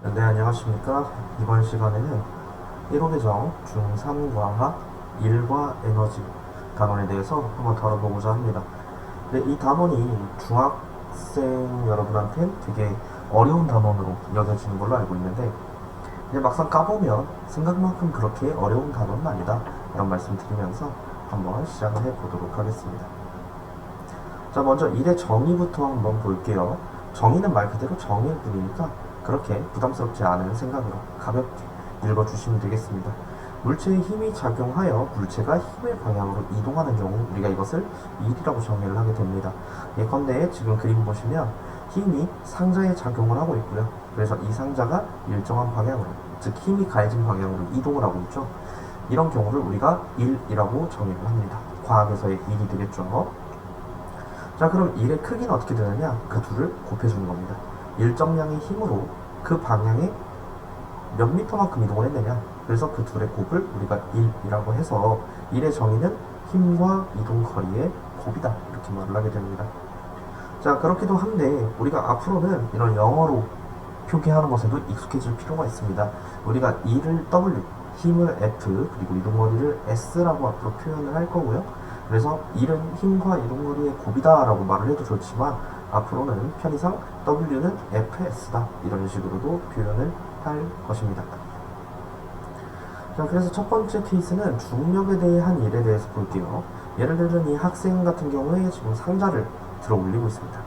네, 안녕하십니까. 이번 시간에는 1호 계정 중3과학 1과 에너지 단원에 대해서 한번 다뤄보고자 합니다. 네, 이 단원이 중학생 여러분한텐 되게 어려운 단원으로 여겨지는 걸로 알고 있는데, 근데 막상 까보면 생각만큼 그렇게 어려운 단원은 아니다, 이런 말씀 드리면서 한번 시작을 해보도록 하겠습니다. 자, 먼저 1의 정의부터 한번 볼게요. 정의는 말 그대로 정의일 뿐이니까 그렇게 부담스럽지 않은 생각으로 가볍게 읽어주시면 되겠습니다. 물체에 힘이 작용하여 물체가 힘의 방향으로 이동하는 경우 우리가 이것을 일이라고 정의를 하게 됩니다. 예컨대 지금 그림 보시면 힘이 상자에 작용을 하고 있고요. 그래서 이 상자가 일정한 방향으로, 즉 힘이 가해진 방향으로 이동을 하고 있죠. 이런 경우를 우리가 일이라고 정의를 합니다. 과학에서의 일이 되겠죠. 자, 그럼 일의 크기는 어떻게 되느냐? 그 둘을 곱해주는 겁니다. 일정량의 힘으로 그 방향에 몇 미터만큼 이동을 했느냐? 그래서 그 둘의 곱을 우리가 1이라고 해서 일의 정의는 힘과 이동 거리의 곱이다, 이렇게 말을 하게 됩니다. 자, 그렇기도 한데 우리가 앞으로는 이런 영어로 표기하는 것에도 익숙해질 필요가 있습니다. 우리가 일을 W, 힘을 F, 그리고 이동거리를 S라고 앞으로 표현을 할 거고요. 그래서 일은 힘과 이동거리의 곱이다 라고 말을 해도 좋지만 앞으로는 편의상 W는 FS다, 이런 식으로도 표현을 할 것입니다. 자, 그래서 첫 번째 케이스는 중력에 대한 일에 대해서 볼게요. 예를 들면 이 학생 같은 경우에 지금 상자를 들어 올리고 있습니다.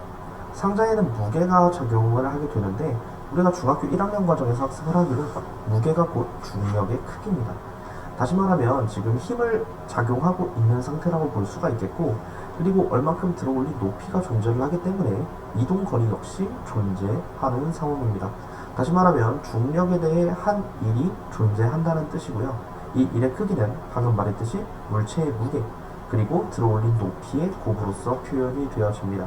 상자에는 무게가 적용을 하게 되는데 우리가 중학교 1학년 과정에서 학습을 하기로 무게가 곧 중력의 크기입니다. 다시 말하면 지금 힘을 작용하고 있는 상태라고 볼 수가 있겠고, 그리고 얼만큼 들어 올린 높이가 존재를 하기 때문에 이동 거리 역시 존재하는 상황입니다. 다시 말하면 중력에 대해 한 일이 존재한다는 뜻이고요. 이 일의 크기는 방금 말했듯이 물체의 무게 그리고 들어 올린 높이의 곱으로서 표현이 되어집니다.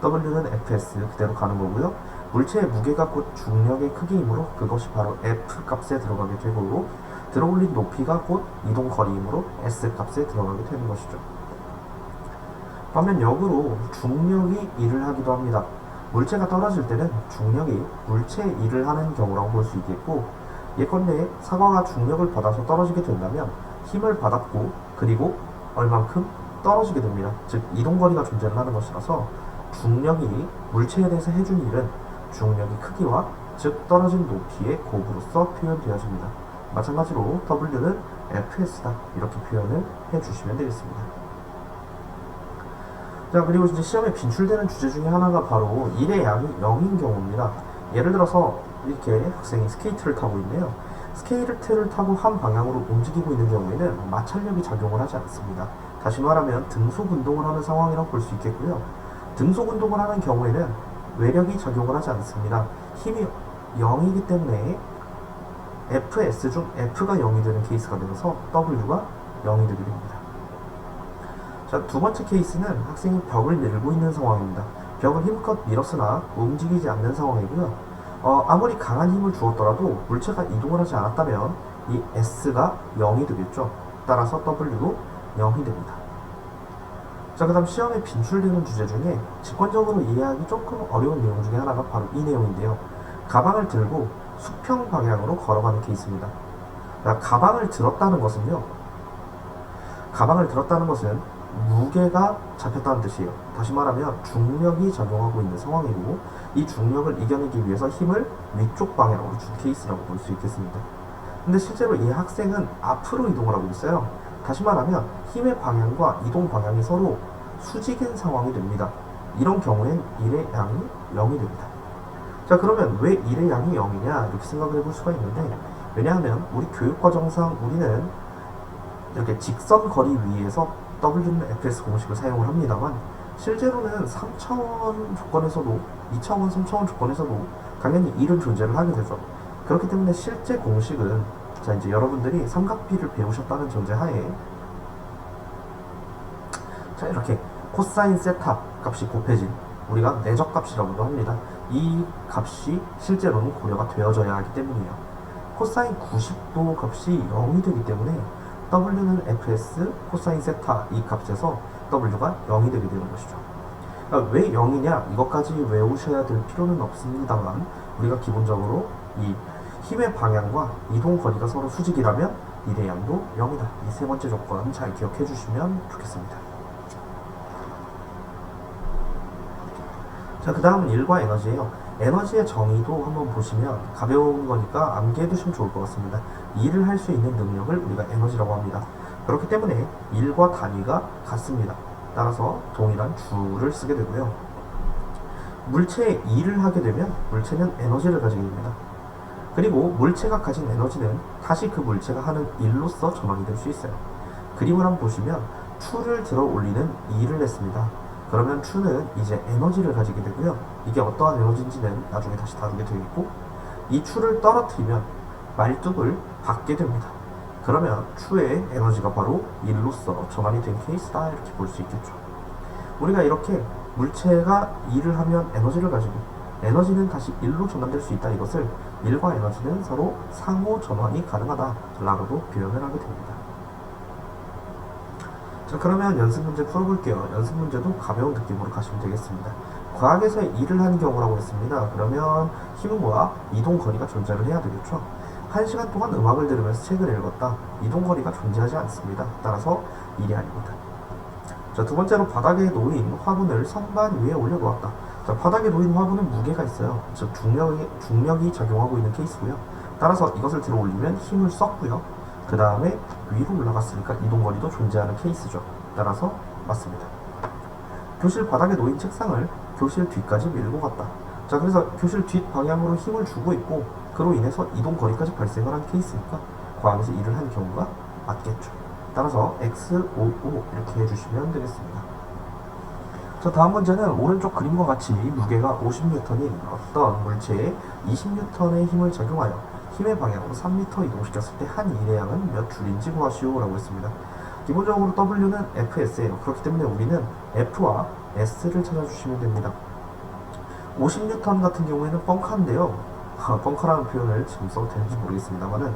W는 Fs 그대로 가는 거고요. 물체의 무게가 곧 중력의 크기이므로 그것이 바로 F 값에 들어가게 되고, 들어 올린 높이가 곧 이동 거리이므로 S 값에 들어가게 되는 것이죠. 반면 역으로 중력이 일을 하기도 합니다. 물체가 떨어질 때는 중력이 물체의 일을 하는 경우라고 볼 수 있겠고, 예컨대 사과가 중력을 받아서 떨어지게 된다면 힘을 받았고 그리고 얼만큼 떨어지게 됩니다. 즉 이동거리가 존재를 하는 것이라서 중력이 물체에 대해서 해준 일은 중력의 크기와 즉 떨어진 높이의 곱으로서 표현되어집니다. 마찬가지로 W는 Fs다, 이렇게 표현을 해주시면 되겠습니다. 자, 그리고 이제 시험에 빈출되는 주제 중에 하나가 바로 일의 양이 0인 경우입니다. 예를 들어서 이렇게 학생이 스케이트를 타고 있네요. 스케이트를 타고 한 방향으로 움직이고 있는 경우에는 마찰력이 작용을 하지 않습니다. 다시 말하면 등속 운동을 하는 상황이라고 볼 수 있겠고요. 등속 운동을 하는 경우에는 외력이 작용을 하지 않습니다. 힘이 0이기 때문에 Fs 중 F가 0이 되는 케이스가 되면서 W가 0이 되게 됩니다. 자, 두 번째 케이스는 학생이 벽을 밀고 있는 상황입니다. 벽을 힘껏 밀었으나 움직이지 않는 상황이고요. 아무리 강한 힘을 주었더라도 물체가 이동을 하지 않았다면 이 S가 0이 되겠죠. 따라서 W도 0이 됩니다. 자, 그 다음 시험에 빈출되는 주제 중에 직관적으로 이해하기 조금 어려운 내용 중에 하나가 바로 이 내용인데요. 가방을 들고 수평 방향으로 걸어가는 케이스입니다. 가방을 들었다는 것은요, 가방을 들었다는 것은 무게가 잡혔다는 뜻이에요. 다시 말하면 중력이 작용하고 있는 상황이고, 이 중력을 이겨내기 위해서 힘을 위쪽 방향으로 준 케이스라고 볼 수 있겠습니다. 근데 실제로 이 학생은 앞으로 이동을 하고 있어요. 다시 말하면 힘의 방향과 이동 방향이 서로 수직인 상황이 됩니다. 이런 경우엔 일의 양이 0이 됩니다. 자, 그러면 왜 일의 양이 0이냐, 이렇게 생각을 해볼 수가 있는데, 왜냐하면 우리 교육과정상 우리는 이렇게 직선 거리 위에서 W는 Fs 공식을 사용을 합니다만, 실제로는 3차원 조건에서도 2차원, 3차원 조건에서도 당연히 일은 존재를 하게 되죠. 그렇기 때문에 실제 공식은, 자, 이제 여러분들이 삼각비를 배우셨다는 전제하에, 자, 이렇게 코사인 세타 값이 곱해진, 우리가 내적값이라고도 합니다. 이 값이 실제로는 고려가 되어져야 하기 때문이에요. 코사인 90도 값이 0이 되기 때문에 W는 Fs 코사인 세타 이 값에서 W가 0이 되게 되는 것이죠. 왜 0이냐, 이것까지 외우셔야 될 필요는 없습니다만, 우리가 기본적으로 이 힘의 방향과 이동 거리가 서로 수직이라면 일의 양도 0이다. 이 세 번째 조건 잘 기억해 주시면 좋겠습니다. 자, 그 다음은 일과 에너지예요. 에너지의 정의도 한번 보시면 가벼운 거니까 암기해 두시면 좋을 것 같습니다. 일을 할 수 있는 능력을 우리가 에너지라고 합니다. 그렇기 때문에 일과 단위가 같습니다. 따라서 동일한 주를 쓰게 되고요. 물체에 일을 하게 되면 물체는 에너지를 가지게 됩니다. 그리고 물체가 가진 에너지는 다시 그 물체가 하는 일로서 전환이 될 수 있어요. 그림을 한번 보시면 추를 들어 올리는 일을 했습니다. 그러면 추는 이제 에너지를 가지게 되고요. 이게 어떠한 에너지인지는 나중에 다시 다루게 되겠고, 이 추를 떨어뜨리면 말뚝을 받게 됩니다. 그러면 추의 에너지가 바로 일로서 전환이 된 케이스다, 이렇게 볼 수 있겠죠. 우리가 이렇게 물체가 일을 하면 에너지를 가지고 에너지는 다시 일로 전환될 수 있다, 이것을 일과 에너지는 서로 상호 전환이 가능하다 라고도 표현을 하게 됩니다. 자, 그러면 연습 문제 풀어볼게요. 연습 문제도 가벼운 느낌으로 가시면 되겠습니다. 과학에서 일을 한 경우라고 했습니다. 그러면 힘과 이동 거리가 존재를 해야 되겠죠. 1시간 동안 음악을 들으면서 책을 읽었다. 이동 거리가 존재하지 않습니다. 따라서 일이 아닙니다. 자, 두 번째로 바닥에 놓인 화분을 선반 위에 올려놓았다. 자, 바닥에 놓인 화분은 무게가 있어요. 즉 중력이 작용하고 있는 케이스고요. 따라서 이것을 들어 올리면 힘을 썼고요. 그 다음에 위로 올라갔으니까 이동거리도 존재하는 케이스죠. 따라서 맞습니다. 교실 바닥에 놓인 책상을 교실 뒤까지 밀고 갔다. 자, 그래서 교실 뒷 방향으로 힘을 주고 있고 그로 인해서 이동거리까지 발생을 한 케이스니까 과학에서 일을 한 경우가 맞겠죠. 따라서 X, O, O 이렇게 해주시면 되겠습니다. 자, 다음 문제는 오른쪽 그림과 같이 무게가 50N인 어떤 물체에 20N의 힘을 작용하여 힘의 방향으로 3m 이동시켰을 때 한 일의 양은 몇 줄인지 구하시오 라고 했습니다. 기본적으로 W는 FS예요. 그렇기 때문에 우리는 F와 S를 찾아주시면 됩니다. 50N 같은 경우에는 뻥카인데요. 뻥카라는 표현을 지금 써도 되는지 모르겠습니다만은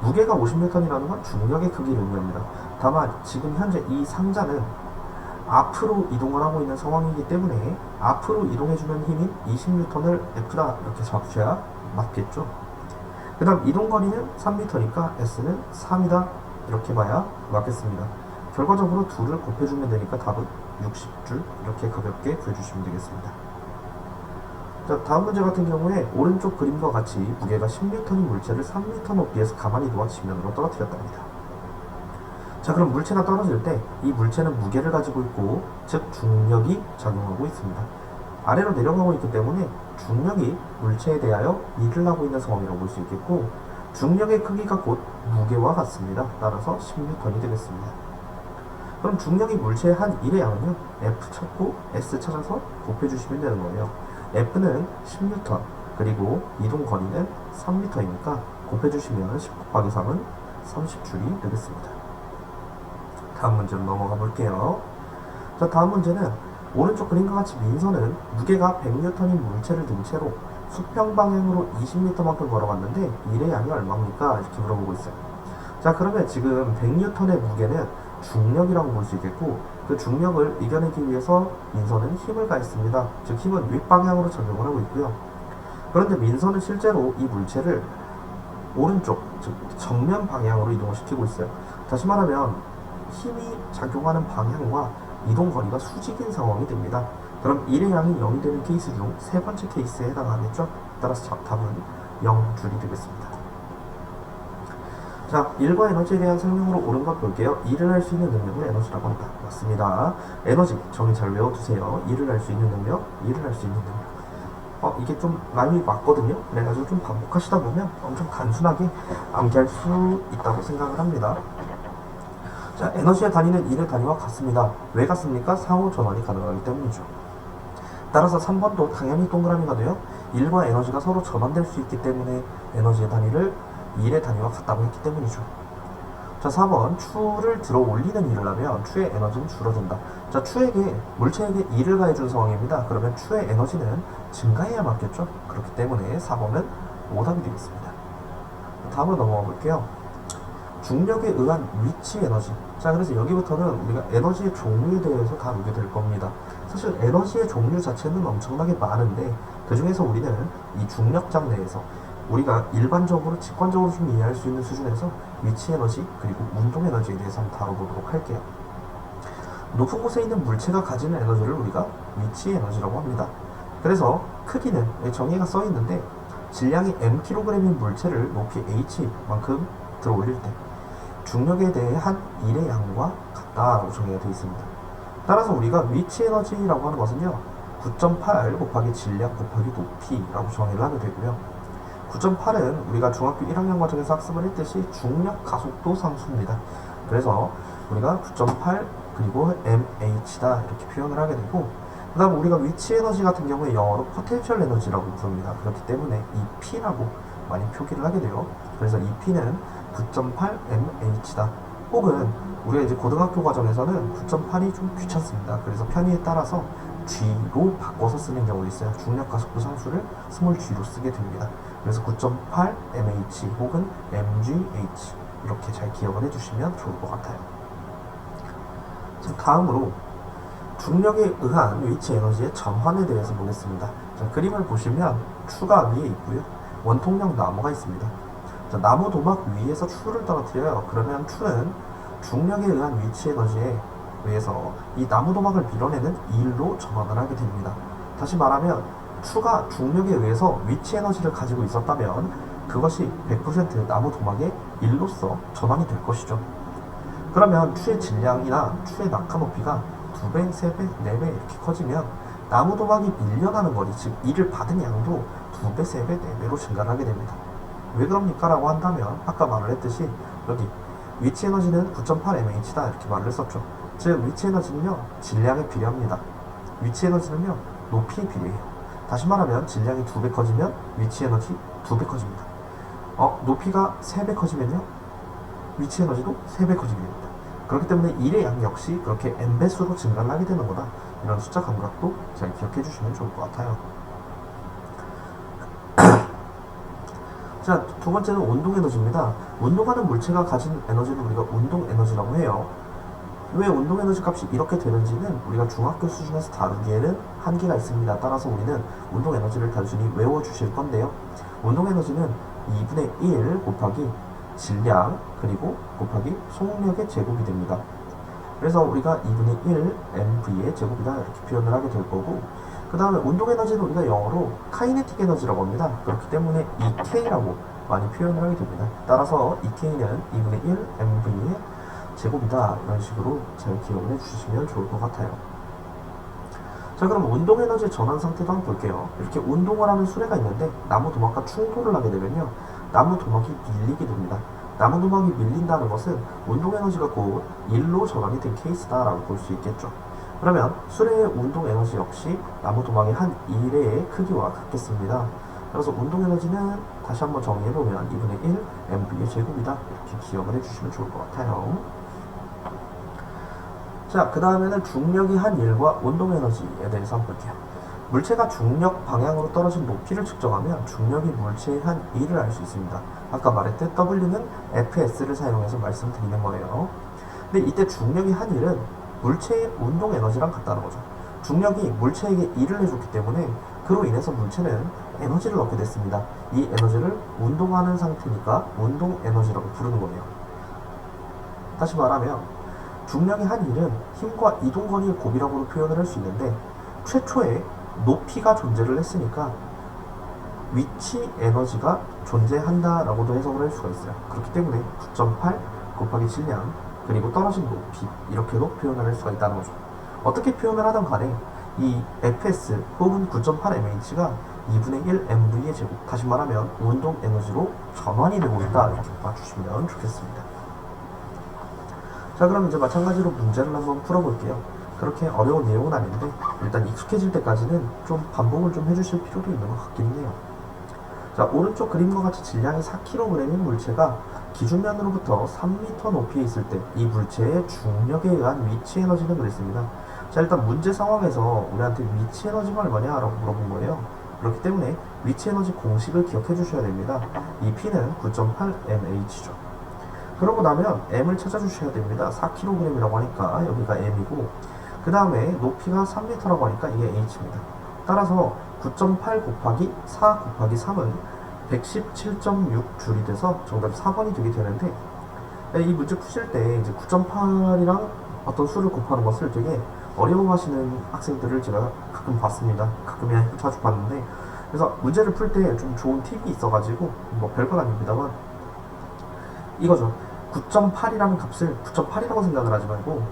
무게가 50N이라는 건 중력의 크기를 의미합니다. 다만 지금 현재 이 상자는 앞으로 이동을 하고 있는 상황이기 때문에 앞으로 이동해주는 힘인 20N을 F다 이렇게 잡으셔야 맞겠죠. 그 다음 이동거리는 3m니까 S는 3이다 이렇게 봐야 맞겠습니다. 결과적으로 2를 곱해주면 되니까 답은 60줄 이렇게 가볍게 구해주시면 되겠습니다. 자, 다음 문제 같은 경우에 오른쪽 그림과 같이 무게가 10N인 물체를 3m 높이에서 가만히 놓아 지면으로 떨어뜨렸답니다. 자, 그럼 물체가 떨어질 때 이 물체는 무게를 가지고 있고 즉 중력이 작용하고 있습니다. 아래로 내려가고 있기 때문에 중력이 물체에 대하여 일을 하고 있는 상황이라고 볼 수 있겠고 중력의 크기가 곧 무게와 같습니다. 따라서 10N이 되겠습니다. 그럼 중력이 물체의 한 일의 양은요, F 찾고 S 찾아서 곱해주시면 되는 거예요. F는 10N 그리고 이동 거리는 3m이니까 곱해주시면 10 곱하기 3은 30줄이 되겠습니다. 다음 문제로 넘어가 볼게요. 자, 다음 문제는 오른쪽 그림과 같이 민서는 무게가 100N인 물체를 든 채로 수평 방향으로 20m만큼 걸어갔는데 일의 양이 얼마입니까? 이렇게 물어보고 있어요. 자, 그러면 지금 100N의 무게는 중력이라고 볼 수 있겠고 그 중력을 이겨내기 위해서 민서는 힘을 가했습니다. 즉 힘은 윗방향으로 작용을 하고 있고요. 그런데 민서는 실제로 이 물체를 오른쪽, 즉 정면 방향으로 이동을 시키고 있어요. 다시 말하면 힘이 작용하는 방향과 이동 거리가 수직인 상황이 됩니다. 그럼 일의 양이 0이 되는 케이스 중 세 번째 케이스에 해당하겠죠? 따라서 답은 0줄이 되겠습니다. 자, 일과 에너지에 대한 설명으로 옳은 것 볼게요. 일을 할 수 있는 능력을 에너지라고 한다. 맞습니다. 에너지 정의 잘 외워두세요. 일을 할 수 있는 능력, 일을 할 수 있는 능력. 이게 좀 라임이 맞거든요. 그래가지고 좀 반복하시다 보면 엄청 단순하게 암기할 수 있다고 생각을 합니다. 자, 에너지의 단위는 일의 단위와 같습니다. 왜 같습니까? 상호 전환이 가능하기 때문이죠. 따라서 3번도 당연히 동그라미가 돼요. 일과 에너지가 서로 전환될 수 있기 때문에 에너지의 단위를 일의 단위와 같다고 했기 때문이죠. 자, 4번 추를 들어 올리는 일을 하면 추의 에너지는 줄어든다. 자, 물체에게 일을 가해준 상황입니다. 그러면 추의 에너지는 증가해야 맞겠죠. 그렇기 때문에 4번은 오답이 되겠습니다. 다음으로 넘어가 볼게요. 중력에 의한 위치 에너지. 자, 그래서 여기부터는 우리가 에너지의 종류에 대해서 다루게 될 겁니다. 사실 에너지의 종류 자체는 엄청나게 많은데 그 중에서 우리는 이 중력장 내에서 우리가 일반적으로 직관적으로 좀 이해할 수 있는 수준에서 위치 에너지 그리고 운동 에너지에 대해서 한번 다뤄보도록 할게요. 높은 곳에 있는 물체가 가지는 에너지를 우리가 위치 에너지라고 합니다. 그래서 크기는 정의가 써 있는데 질량이 mkg인 물체를 높이 h만큼 들어 올릴 때 중력에 대한 일의 양과 같다라고 정의가 되어 있습니다. 따라서 우리가 위치 에너지라고 하는 것은요 9.8 곱하기 질량 곱하기 높이라고 정의를 하게 되고요. 9.8은 우리가 중학교 1학년 과정에서 학습을 했듯이 중력 가속도 상수입니다. 그래서 우리가 9.8 그리고 mh다 이렇게 표현을 하게 되고, 그 다음 우리가 위치 에너지 같은 경우에 영어로 포텐셜 에너지라고 부릅니다. 그렇기 때문에 이 P라고 많이 표기를 하게 돼요. 그래서 이 P는 9.8 mh다. 혹은 우리가 이제 고등학교 과정에서는 9.8이 좀 귀찮습니다. 그래서 편의에 따라서 G로 바꿔서 쓰는 경우도 있어요. 중력 가속도 상수를 스몰 G로 쓰게 됩니다. 그래서 9.8 mh 혹은 mgh 이렇게 잘 기억을 해주시면 좋을 것 같아요. 자, 다음으로 중력에 의한 위치 에너지의 전환에 대해서 보겠습니다. 자, 그림을 보시면 추가 위에 있고요. 원통형 나무가 있습니다. 자, 나무 도막 위에서 추를 떨어뜨려요. 그러면 추는 중력에 의한 위치 에너지에 의해서 이 나무 도막을 밀어내는 일로 전환을 하게 됩니다. 다시 말하면 추가 중력에 의해서 위치 에너지를 가지고 있었다면 그것이 100% 나무 도막의 일로서 전환이 될 것이죠. 그러면 추의 질량이나 추의 낙하 높이가 2배, 3배, 4배 이렇게 커지면 나무 도막이 밀려나는 거리, 즉 일을 받은 양도 2배, 3배, 4배로 증가를 하게 됩니다. 왜 그럽니까? 라고 한다면 아까 말을 했듯이 여기 위치 에너지는 9.8mh다 이렇게 말을 했었죠. 즉 위치 에너지는요 질량에 비례합니다. 위치 에너지는요 높이에 비례해요. 다시 말하면 질량이 2배 커지면 위치 에너지 2배 커집니다. 높이가 3배 커지면요 위치 에너지도 3배 커지게 됩니다. 그렇기 때문에 일의 양 역시 그렇게 n배수로 증가를 하게 되는 거다. 이런 숫자 감각도 잘 기억해 주시면 좋을 것 같아요. 자, 두 번째는 운동 에너지입니다. 운동하는 물체가 가진 에너지를 우리가 운동 에너지라고 해요. 왜 운동 에너지 값이 이렇게 되는지는 우리가 중학교 수준에서 다루기에는 한계가 있습니다. 따라서 우리는 운동 에너지를 단순히 외워주실 건데요. 운동 에너지는 2분의 1 곱하기 질량 그리고 곱하기 속력의 제곱이 됩니다. 그래서 우리가 2분의 1 mv의 제곱이다 이렇게 표현을 하게 될 거고, 그 다음에 운동 에너지는 우리가 영어로 카이네틱 에너지라고 합니다. 그렇기 때문에 EK라고 많이 표현을 하게 됩니다. 따라서 EK는 2분의 1 mv의 제곱이다 이런 식으로 잘 기억을 해주시면 좋을 것 같아요. 자, 그럼 운동 에너지 전환 상태도 한번 볼게요. 이렇게 운동을 하는 수레가 있는데 나무 도막과 충돌을 하게 되면요 나무 도막이 밀리게 됩니다. 나무 도막이 밀린다는 것은 운동 에너지가 곧 일로 전환이 된 케이스다라고 볼 수 있겠죠. 그러면 수레의 운동 에너지 역시 나무 도막의 한 일의 크기와 같겠습니다. 그래서 운동 에너지는 다시 한번 정리해보면 2분의 1 mv의 제곱이다 이렇게 기억을 해주시면 좋을 것 같아요. 자, 그 다음에는 중력이 한 일과 운동 에너지에 대해서 한번 볼게요. 물체가 중력 방향으로 떨어진 높이를 측정하면 중력이 물체의 한 일을 알 수 있습니다. 아까 말했듯 W는 FS를 사용해서 말씀드리는 거예요. 근데 이때 중력이 한 일은 물체의 운동 에너지랑 같다는 거죠. 중력이 물체에게 일을 해줬기 때문에 그로 인해서 물체는 에너지를 얻게 됐습니다. 이 에너지를 운동하는 상태니까 운동 에너지라고 부르는 거예요. 다시 말하면 중력의 한 일은 힘과 이동 거리의 곱이라고도 표현을 할 수 있는데 최초에 높이가 존재를 했으니까 위치 에너지가 존재한다라고도 해석을 할 수가 있어요. 그렇기 때문에 9.8 곱하기 질량 그리고 떨어진 높이 이렇게도 표현을 할 수가 있다는 거죠. 어떻게 표현을 하던 간에 이 fs 혹은 9.8mh가 2분의 1 mv의 제곱, 다시 말하면 운동 에너지로 전환이 되고 있다 이렇게 봐주시면 좋겠습니다. 자, 그럼 이제 마찬가지로 문제를 한번 풀어볼게요. 그렇게 어려운 내용은 아닌데 일단 익숙해질 때까지는 좀 반복을 좀 해주실 필요도 있는 것 같긴 해요. 자, 오른쪽 그림과 같이 질량이 4kg인 물체가 기준면으로부터 3m 높이에 있을 때 이 물체의 중력에 의한 위치 에너지는 그랬습니다. 자, 일단 문제 상황에서 우리한테 위치 에너지가 얼마냐 라고 물어본 거예요. 그렇기 때문에 위치 에너지 공식을 기억해 주셔야 됩니다. 이 P는 9.8mh죠. 그러고 나면 m을 찾아주셔야 됩니다. 4kg이라고 하니까 여기가 m이고, 그 다음에 높이가 3m라고 하니까 이게 h입니다. 따라서 9.8 곱하기 4 곱하기 3은 117.6줄이 돼서 정답 4번이 되게 되는데, 이 문제 푸실 때 이제 9.8이랑 어떤 수를 곱하는 것을 되게 어려워하시는 학생들을 제가 가끔 봤습니다. 가끔이야 자주 봤는데, 그래서 문제를 풀 때 좀 좋은 팁이 있어가지고 뭐 별건 아닙니다만 이거죠. 9.8이라는 값을 9.8이라고 생각을 하지 말고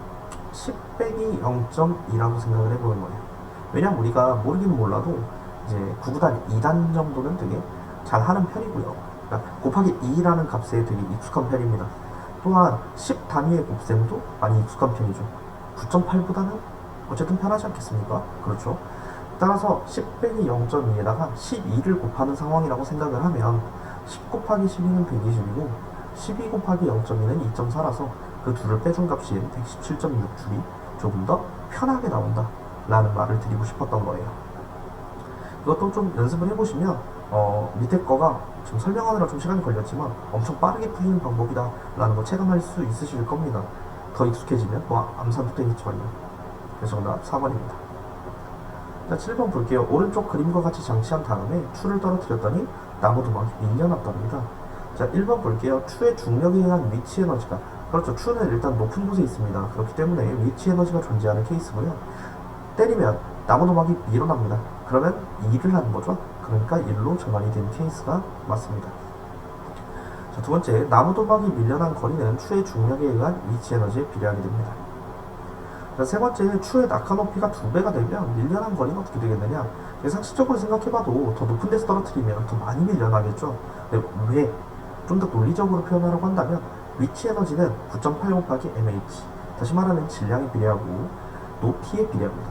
10 빼기 0.2라고 생각을 해보는 거예요. 왜냐면 우리가 모르긴 몰라도 이제 9구단 2단 정도는 되게 잘 하는 편이고요. 그러니까 곱하기 2라는 값에 되게 익숙한 편입니다. 또한 10 단위의 곱셈도 많이 익숙한 편이죠. 9.8보다는 어쨌든 편하지 않겠습니까? 그렇죠. 따라서 10 빼기 0.2에다가 12를 곱하는 상황이라고 생각을 하면 10 곱하기 12는 120이고 12 곱하기 0.2는 2.4라서 그 둘을 빼준 값인 117.6줄이 조금 더 편하게 나온다 라는 말을 드리고 싶었던 거예요. 이것도 좀 연습을 해보시면 밑에 거가 지금 설명하느라 좀 시간이 걸렸지만 엄청 빠르게 풀리는 방법이다 라는 거 체감할 수 있으실 겁니다. 더 익숙해지면 암산도 되겠지만요. 그래서 정답 4번입니다. 자, 7번 볼게요. 오른쪽 그림과 같이 장치한 다음에 추를 떨어뜨렸더니 나무 도막이 밀려났답니다. 자, 1번 볼게요. 추의 중력에 의한 위치 에너지가, 그렇죠. 추는 일단 높은 곳에 있습니다. 그렇기 때문에 위치 에너지가 존재하는 케이스고요. 때리면 나무 도막이 밀어납니다. 그러면 2를 하는 거죠. 그러니까 1로 전환이 된 케이스가 맞습니다. 자, 두 번째, 나무 도막이 밀려난 거리는 추의 중력에 의한 위치 에너지에 비례하게 됩니다. 자, 세 번째, 추의 낙하 높이가 2배가 되면 밀려난 거리는 어떻게 되겠느냐? 상식적으로 생각해봐도 더 높은 데서 떨어뜨리면 더 많이 밀려나겠죠. 근데 왜? 좀 더 논리적으로 표현하려고 한다면 위치 에너지는 9.8 곱하기 mh, 다시 말하면 질량에 비례하고 높이에 비례합니다.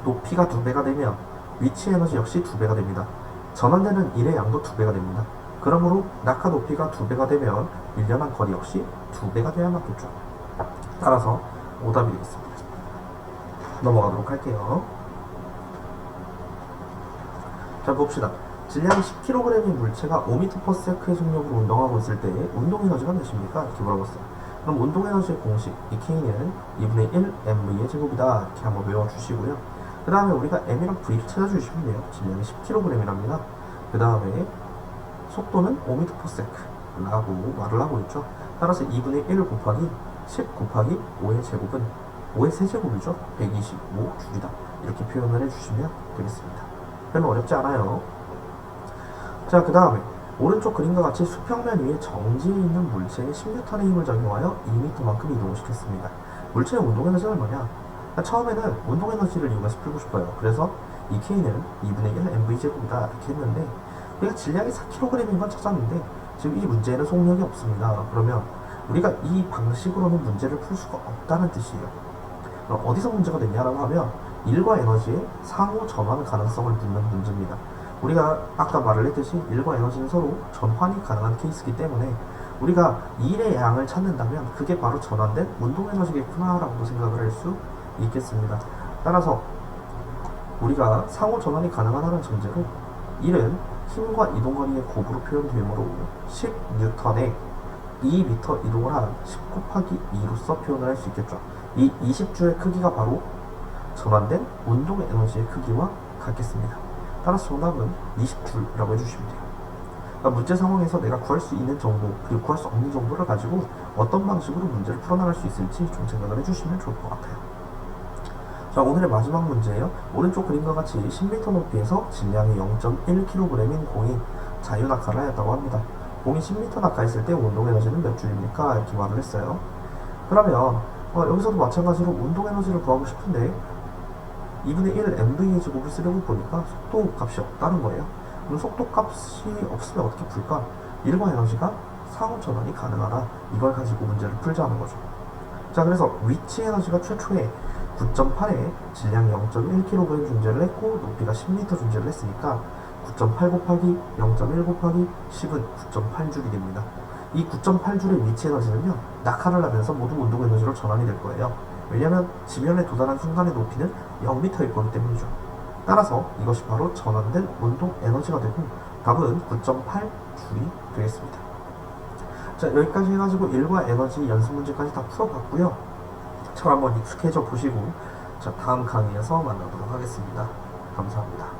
높이가 2배가 되면 위치 에너지 역시 2배가 됩니다. 전환되는 1의 양도 2배가 됩니다. 그러므로 낙하 높이가 2배가 되면 밀려난 거리 역시 2배가 돼야 맞겠죠. 따라서 오답이 되겠습니다. 넘어가도록 할게요. 자, 봅시다. 질량이 10kg의 물체가 5m/s의 속력으로 운동하고 있을 때 운동 에너지가 몇입니까? 이렇게 물어봤어요. 그럼 운동 에너지의 공식, 이 K는 2분의 1 mv의 제곱이다. 이렇게 한번 외워주시고요. 그 다음에 우리가 m이랑 v를 찾아주시면 돼요. 질량이 10kg이랍니다. 그 다음에 속도는 5m/s 라고 말을 하고 있죠. 따라서 2분의 1 곱하기 10 곱하기 5의 제곱은 5의 세제곱이죠. 125줄이다. 이렇게 표현을 해주시면 되겠습니다. 별로 어렵지 않아요. 자, 그 다음에 오른쪽 그림과 같이 수평면 위에 정지해 있는 물체에 10N의 힘을 적용하여 2m만큼 이동을 시켰습니다. 물체의 운동에너지는 뭐냐? 처음에는 운동에너지를 이용해서 풀고 싶어요. 그래서 이 K는 2분의 1 mv제곱이다 이렇게 했는데, 우리가 질량이 4kg인 건 찾았는데 지금 이 문제에는 속력이 없습니다. 그러면 우리가 이 방식으로는 문제를 풀 수가 없다는 뜻이에요. 그럼 어디서 문제가 됐냐라고 하면 일과 에너지의 상호 전환 가능성을 묻는 문제입니다. 우리가 아까 말을 했듯이 일과 에너지는 서로 전환이 가능한 케이스이기 때문에 우리가 일의 양을 찾는다면 그게 바로 전환된 운동 에너지겠구나 라고 생각을 할 수 있겠습니다. 따라서 우리가 상호 전환이 가능하다는 전제로 일은 힘과 이동거리의 곱으로 표현되므로 10N에 2m 이동을 한 10 곱하기 2로서 표현을 할 수 있겠죠. 이 20주의 크기가 바로 전환된 운동 에너지의 크기와 같겠습니다. 따라서 정답은 20줄이라고 해주시면 돼요. 그러니까 문제 상황에서 내가 구할 수 있는 정도, 그리고 구할 수 없는 정도를 가지고 어떤 방식으로 문제를 풀어나갈 수 있을지 좀 생각을 해주시면 좋을 것 같아요. 자, 오늘의 마지막 문제예요. 오른쪽 그림과 같이 10m 높이에서 질량이 0.1kg인 공이 자유낙하를 하였다고 합니다. 공이 10m 낙하했을 때 운동에너지는 몇 줄입니까? 이렇게 말을 했어요. 그러면 여기서도 마찬가지로 운동에너지를 구하고 싶은데 2분의 1 mv의 제곱을 쓰려고 보니까 속도 값이 없다는 거예요. 그럼 속도 값이 없으면 어떻게 풀까? 일과 에너지가 상호 전환이 가능하다. 이걸 가지고 문제를 풀자는 거죠. 자, 그래서 위치 에너지가 최초에 9.8에 질량이 0.1kg 존재를 했고 높이가 10m 존재를 했으니까 9.8 곱하기 0.1 곱하기 10은 9.8줄이 됩니다. 이 9.8줄의 위치 에너지는요, 낙하를 하면서 모두 운동 에너지로 전환이 될 거예요. 왜냐하면 지면에 도달한 순간의 높이는 0m일 거기 때문이죠. 따라서 이것이 바로 전환된 운동 에너지가 되고 답은 9.8줄이 되겠습니다. 자, 여기까지 해가지고 일과 에너지 연습 문제까지 다 풀어봤고요. 저 한번 익숙해져 보시고 자, 다음 강의에서 만나도록 하겠습니다. 감사합니다.